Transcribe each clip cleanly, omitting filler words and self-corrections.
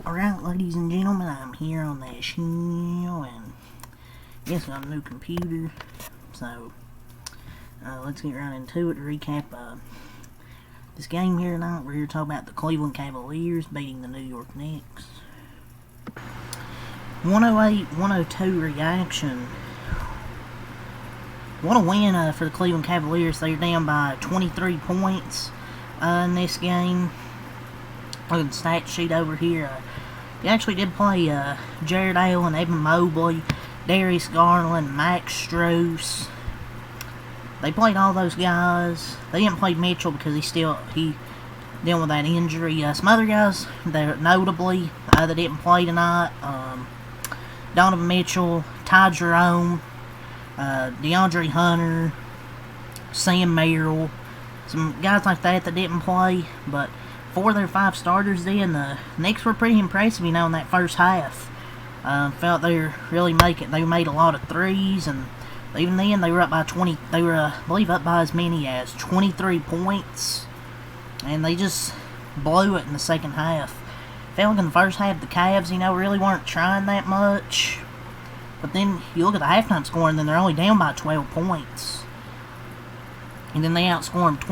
Alright, ladies and gentlemen, I'm here on that show, and yes, I got a new computer, so let's get right into it to recap this game here tonight. We're here to talk about the Cleveland Cavaliers beating the New York Knicks. 108-102 reaction. What a win for the Cleveland Cavaliers. They're down by 23 points in this game. Look at the stat sheet over here. They actually did play Jared Allen, Evan Mobley, Darius Garland, Max Strus. They played all those guys. They didn't play Mitchell because he dealing with that injury. Some other guys that notably that didn't play tonight: Donovan Mitchell, Ty Jerome, DeAndre Hunter, Sam Merrill. Some guys like that didn't play, but 4 of their 5 starters did. The Knicks were pretty impressive, in that first half. Felt they were really they made a lot of threes, and even then they were up by 20. They were, I believe, up by as many as 23 points, and they just blew it in the second half. Felt like in the first half the Cavs, really weren't trying that much. But then you look at the halftime score, and then they're only down by 12 points. And then they outscored them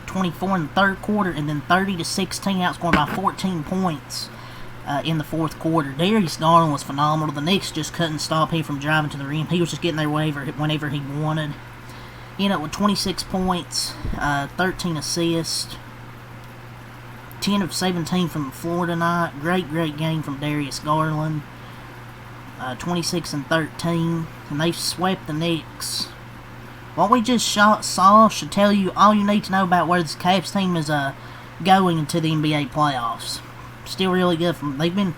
28-24 in the third quarter, and then 30-16, outscored by 14 points in the fourth quarter. Darius Garland was phenomenal. The Knicks just couldn't stop him from driving to the rim. He was just getting there whenever he wanted. With 26 points, 13 assists, 10 of 17 from the floor tonight. Great game from Darius Garland. 26 and 13, and they swept the Knicks. What we just saw should tell you all you need to know about where this Cavs team is going into the NBA playoffs. Still really good. They've been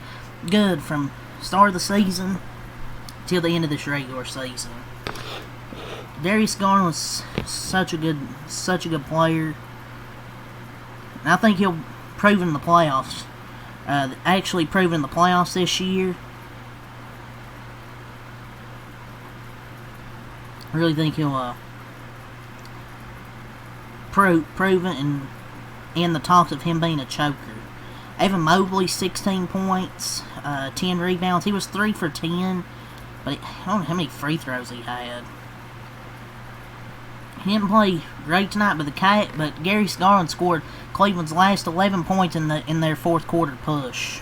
good from start of the season till the end of this regular season. Darius Garland was such a good player, and I think he'll prove in the playoffs. Actually, prove in the playoffs this year. I really think he'll prove it in the talks of him being a choker. Evan Mobley, 16 points, 10 rebounds. He was 3 for 10, but I don't know how many free throws he had. He didn't play great tonight, but Darius Garland scored Cleveland's last 11 points in their fourth quarter push.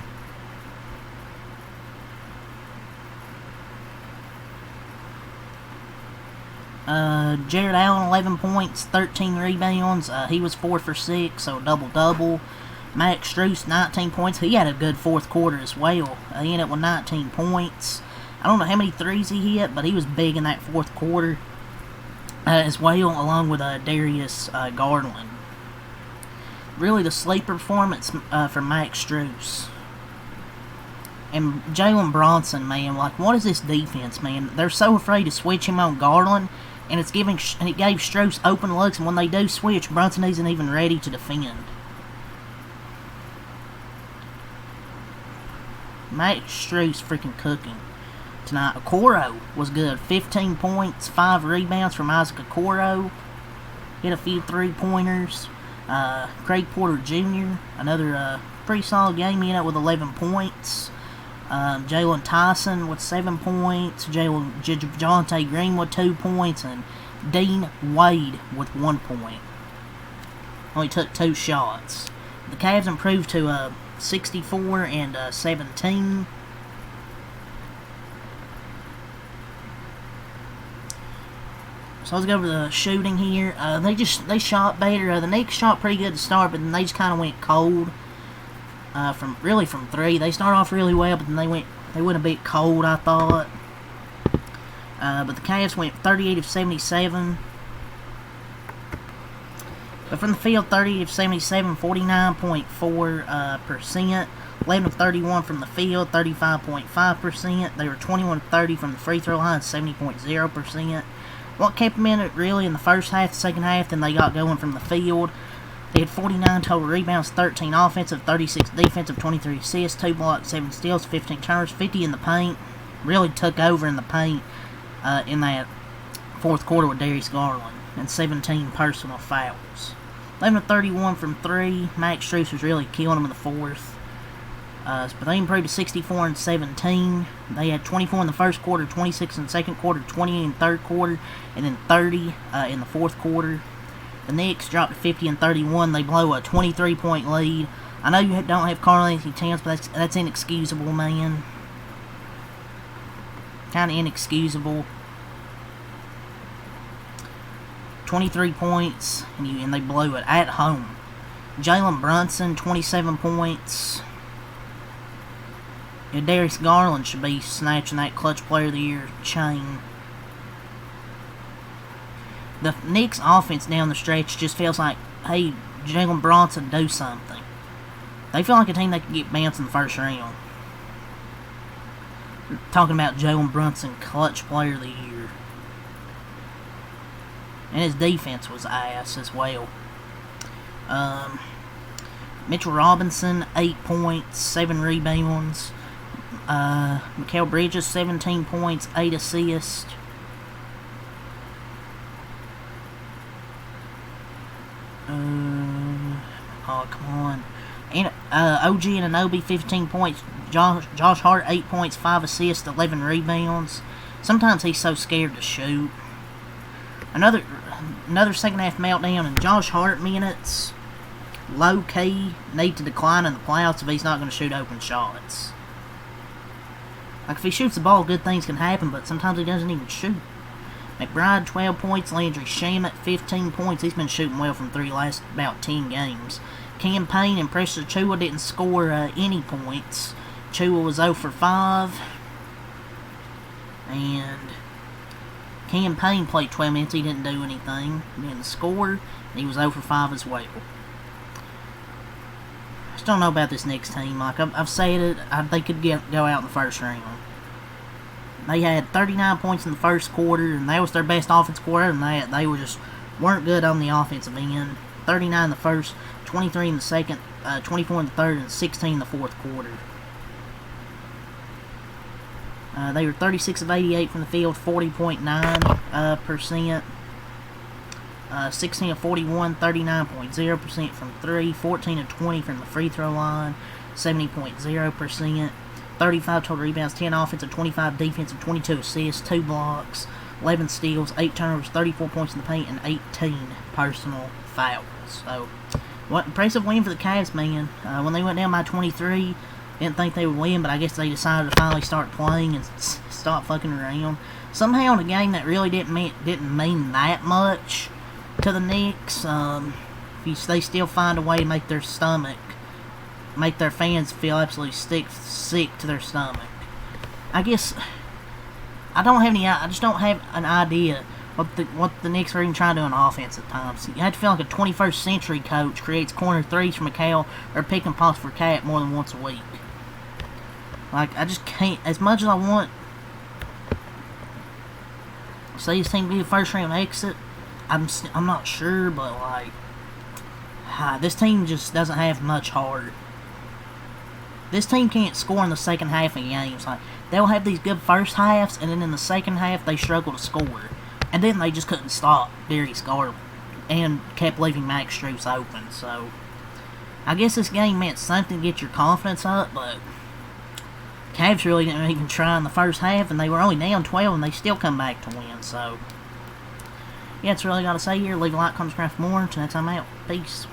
Jared Allen, 11 points, 13 rebounds. He was 4 for 6, so double-double. Max Strus, 19 points. He had a good fourth quarter as well. He ended up with 19 points. I don't know how many threes he hit, but he was big in that fourth quarter as well, along with Darius Garland. Really the sleeper performance for Max Strus. And Jalen Bronson, man, what is this defense, man? They're so afraid to switch him on Garland, and it gave Strus open looks, and when they do switch, Bronson isn't even ready to defend. Max Strus freaking cooking tonight. Okoro was good. 15 points, 5 rebounds from Isaac Okoro. Hit a few 3-pointers. Craig Porter Jr., another pretty solid game. He ended up with 11 points. Jalen Tyson with 7 points, Jonte Green with 2 points, and Dean Wade with 1 point. Only took 2 shots. The Cavs improved to 64 and 17. So let's go over the shooting here. They shot better. The Knicks shot pretty good to start, but then they just kind of went cold. From 3. They started off really well, but then they went a bit cold, I thought. But the Cavs went 38 of 77. But from the field, 30 of 77, 49.4%. 11 of 31 from the field, 35.5%. They were 21 of 30 from the free throw line, 70.0%. What kept them in it really in the first half, the second half, then they got going from the field. They had 49 total rebounds, 13 offensive, 36 defensive, 23 assists, 2 blocks, 7 steals, 15 turnovers, 50 in the paint. Really took over in the paint in that fourth quarter with Darius Garland, and 17 personal fouls. 11 of 31 from 3. Max Strus was really killing him in the fourth. But they improved to 64 and 17. They had 24 in the first quarter, 26 in the second quarter, 20 in the third quarter, and then 30 in the fourth quarter. The Knicks dropped to 50 and 31. They blow a 23-point lead. I know you don't have Karl-Anthony Towns, but that's inexcusable, man. Kind of inexcusable. 23 points, and they blow it at home. Jalen Brunson, 27 points. Yeah, Darius Garland should be snatching that Clutch Player of the Year chain. The Knicks' offense down the stretch just feels like, hey, Jalen Brunson, do something. They feel like a team that can get bounced in the first round. Talking about Jalen Brunson, Clutch Player of the Year. And his defense was ass as well. Mitchell Robinson, 8 points, 7 rebounds. Mikal Bridges, 17 points, 8 assists. Oh, come on. And OG Anunoby, 15 points. Josh Hart, 8 points, 5 assists, 11 rebounds. Sometimes he's so scared to shoot. Another second half meltdown in Josh Hart minutes. Low key need to decline in the playoffs if he's not going to shoot open shots. Like if he shoots the ball, good things can happen, but sometimes he doesn't even shoot. McBride, 12 points. Landry Shamet, 15 points. He's been shooting well from 3 last about 10 games. Cam Payne and Precious Achiuwa didn't score any points. Achiuwa was 0 for 5. And Cam Payne played 12 minutes. He didn't do anything. He didn't score. He was 0 for 5 as well. I just don't know about this Knicks team. Like I've said it, they could go out in the first round. They had 39 points in the first quarter, and that was their best offensive quarter. And they weren't good on the offensive end. 39 in the first, 23 in the second, 24 in the third, and 16 in the fourth quarter. They were 36 of 88 from the field, 40.9%. 16 of 41, 39.0% from 3, 14 of 20 from the free throw line, 70.0%. 35 total rebounds, 10 offensive, 25 defensive, 22 assists, 2 blocks, 11 steals, 8 turnovers, 34 points in the paint, and 18 personal fouls. So, what impressive win for the Cavs, man. When they went down by 23, didn't think they would win, but I guess they decided to finally start playing and stop fucking around. Somehow in a game that really didn't mean that much to the Knicks, they still find a way to make their fans feel absolutely sick to their stomach. I guess I just don't have an idea what the Knicks are even trying to do on offense at times. You have to feel like a 21st century coach creates corner threes for Mikal or pick and pops for Cat more than once a week. Like, I just can't, as much as I want say this team be a first round exit, I'm not sure, but like this team just doesn't have much heart. This team can't score in the second half of games. Like, they'll have these good first halves, and then in the second half they struggle to score. And then they just couldn't stop Darius Garland and kept leaving Max Strus open. So I guess this game meant something to get your confidence up, but Cavs really didn't even try in the first half, and they were only down 12, and they still come back to win. So yeah, that's really got to say here. Leave a like, comment, subscribe for more. Until next time, I'm out. Peace.